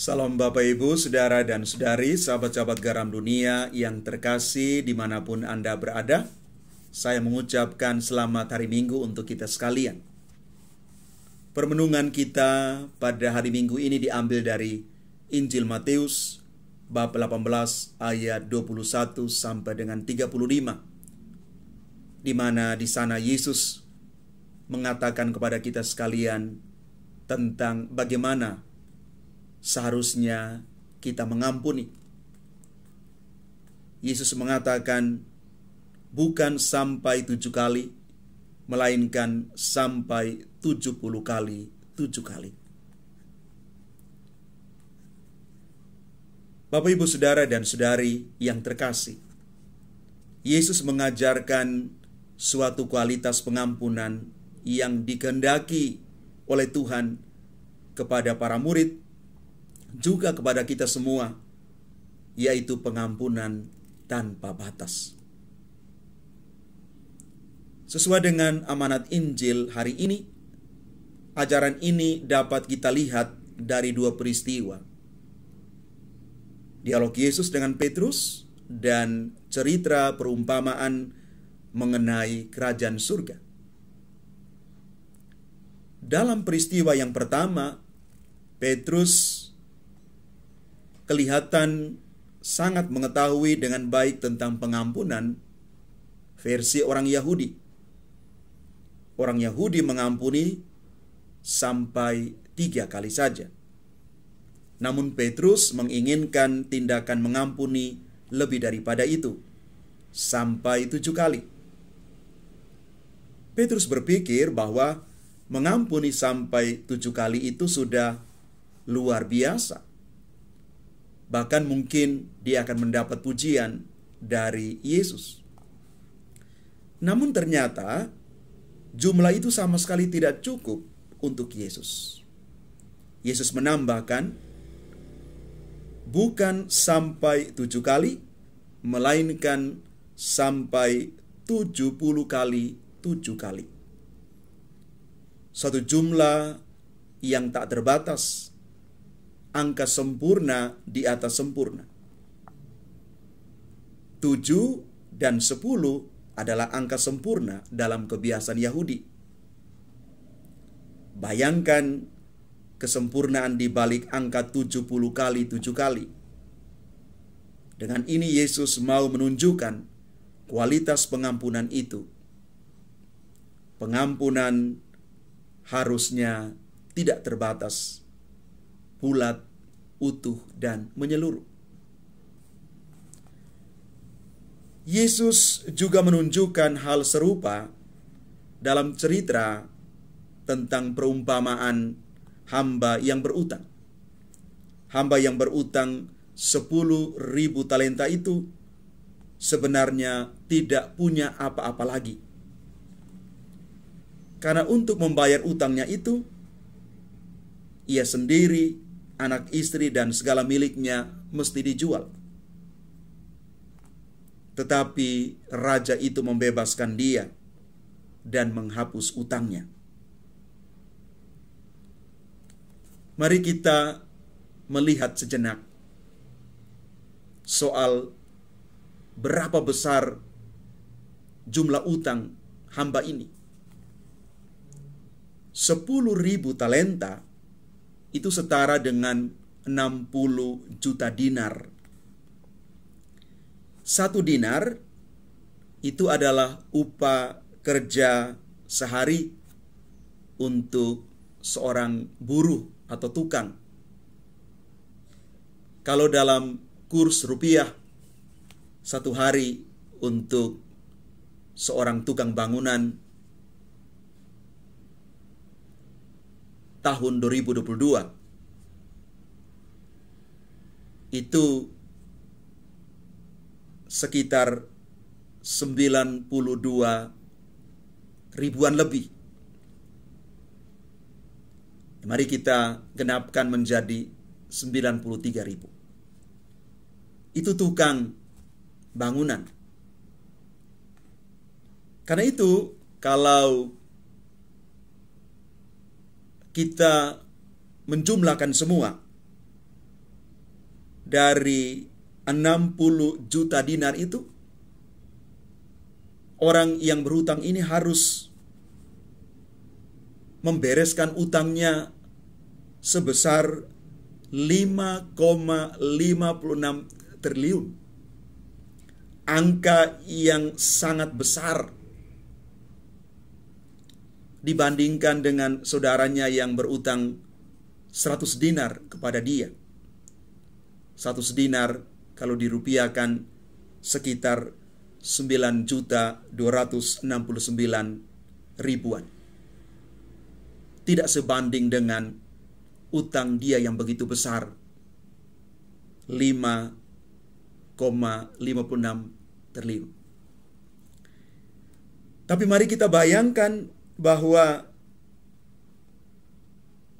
Salam Bapak Ibu, Saudara dan Saudari, sahabat-sahabat garam dunia yang terkasih dimanapun Anda berada. Saya mengucapkan selamat hari Minggu untuk kita sekalian. Permenungan kita pada hari Minggu ini diambil dari Injil Matius bab 18 ayat 21 sampai dengan 35. Di mana di sana Yesus mengatakan kepada kita sekalian tentang bagaimana seharusnya kita mengampuni. Yesus mengatakan, bukan sampai 7 kali, melainkan sampai 70 kali 7 kali. Bapak, Ibu, Saudara dan Saudari yang terkasih, Yesus mengajarkan suatu kualitas pengampunan yang dikehendaki oleh Tuhan kepada para murid, juga kepada kita semua, yaitu pengampunan tanpa batas. Sesuai dengan amanat Injil hari ini, ajaran ini dapat kita lihat dari 2 peristiwa. Dialog Yesus dengan Petrus dan cerita perumpamaan mengenai kerajaan surga. Dalam peristiwa yang pertama, Petrus kelihatan sangat mengetahui dengan baik tentang pengampunan versi orang Yahudi. Orang Yahudi mengampuni sampai 3 kali saja. Namun Petrus menginginkan tindakan mengampuni lebih daripada itu, sampai 7 kali. Petrus berpikir bahwa mengampuni sampai 7 kali itu sudah luar biasa. Bahkan mungkin dia akan mendapat pujian dari Yesus. Namun ternyata jumlah itu sama sekali tidak cukup untuk Yesus. Yesus menambahkan, bukan sampai 7 kali, melainkan sampai 70 kali 7 kali. Suatu jumlah yang tak terbatas, angka sempurna di atas sempurna. 7 dan 10 adalah angka sempurna dalam kebiasaan Yahudi. Bayangkan kesempurnaan di balik angka 70 kali 7 kali. Dengan ini Yesus mau menunjukkan kualitas pengampunan itu. Pengampunan harusnya tidak terbatas, bulat, utuh, dan menyeluruh. Yesus juga menunjukkan hal serupa dalam cerita tentang perumpamaan hamba yang berutang. Hamba yang berutang 10.000 talenta itu sebenarnya tidak punya apa-apa lagi. Karena untuk membayar utangnya itu, ia sendiri, anak istri, dan segala miliknya mesti dijual. Tetapi raja itu membebaskan dia dan menghapus utangnya. Mari kita melihat sejenak soal berapa besar jumlah utang hamba ini. 10.000 talenta itu setara dengan 60 juta dinar. 1 dinar itu adalah upah kerja sehari untuk seorang buruh atau tukang. Kalau dalam kurs rupiah, 1 hari untuk seorang tukang bangunan tahun 2022 itu sekitar 92 ribuan lebih. Mari kita genapkan menjadi 93 ribu. Itu tukang bangunan. Karena itu, kalau kita menjumlahkan semua, dari 60 juta dinar itu, orang yang berhutang ini harus membereskan utangnya sebesar 5,56 triliun. Angka yang sangat besar dibandingkan dengan saudaranya yang berutang 100 dinar kepada dia. 100 dinar kalau dirupiahkan sekitar 9.269.000-an. Tidak sebanding dengan utang dia yang begitu besar, 5,56 triliun. Tapi mari kita bayangkan bahwa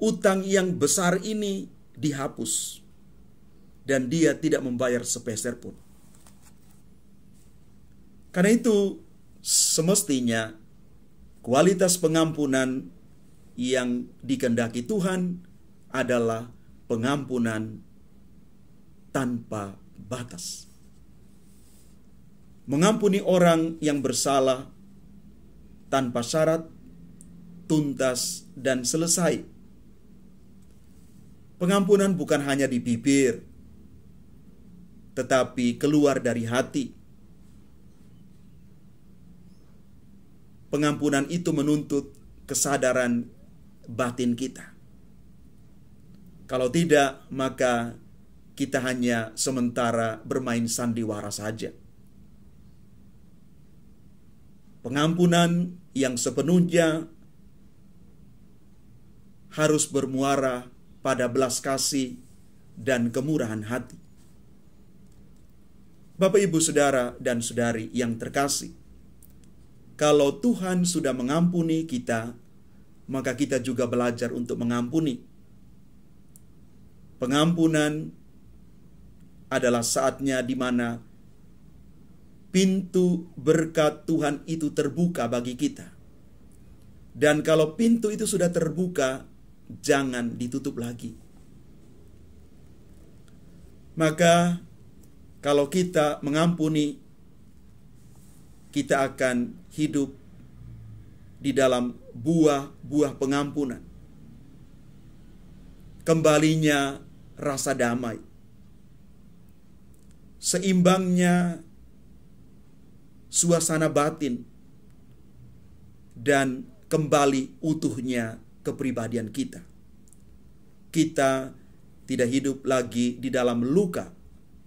utang yang besar ini dihapus dan dia tidak membayar sepeser pun. Karena itu semestinya kualitas pengampunan yang dikehendaki Tuhan adalah pengampunan tanpa batas. Mengampuni orang yang bersalah tanpa syarat, tuntas, dan selesai. Pengampunan bukan hanya di bibir, tetapi keluar dari hati. Pengampunan itu menuntut kesadaran batin kita. Kalau tidak, maka kita hanya sementara bermain sandiwara saja. Pengampunan yang sepenuhnya harus bermuara pada belas kasih dan kemurahan hati. Bapak, Ibu, Saudara, dan Saudari yang terkasih, kalau Tuhan sudah mengampuni kita, maka kita juga belajar untuk mengampuni. Pengampunan adalah saatnya di mana pintu berkat Tuhan itu terbuka bagi kita. Dan kalau pintu itu sudah terbuka, jangan ditutup lagi. Maka kalau kita mengampuni, kita akan hidup di dalam buah-buah pengampunan. Kembalinya rasa damai, seimbangnya suasana batin, dan kembali utuhnya kepribadian kita. Kita tidak hidup lagi di dalam luka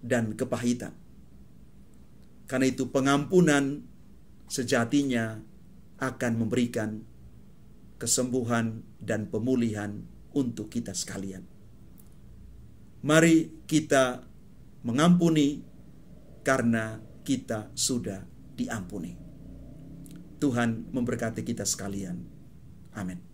dan kepahitan. Karena itu pengampunan sejatinya akan memberikan kesembuhan dan pemulihan untuk kita sekalian. Mari kita mengampuni karena kita sudah diampuni. Tuhan memberkati kita sekalian. Amin.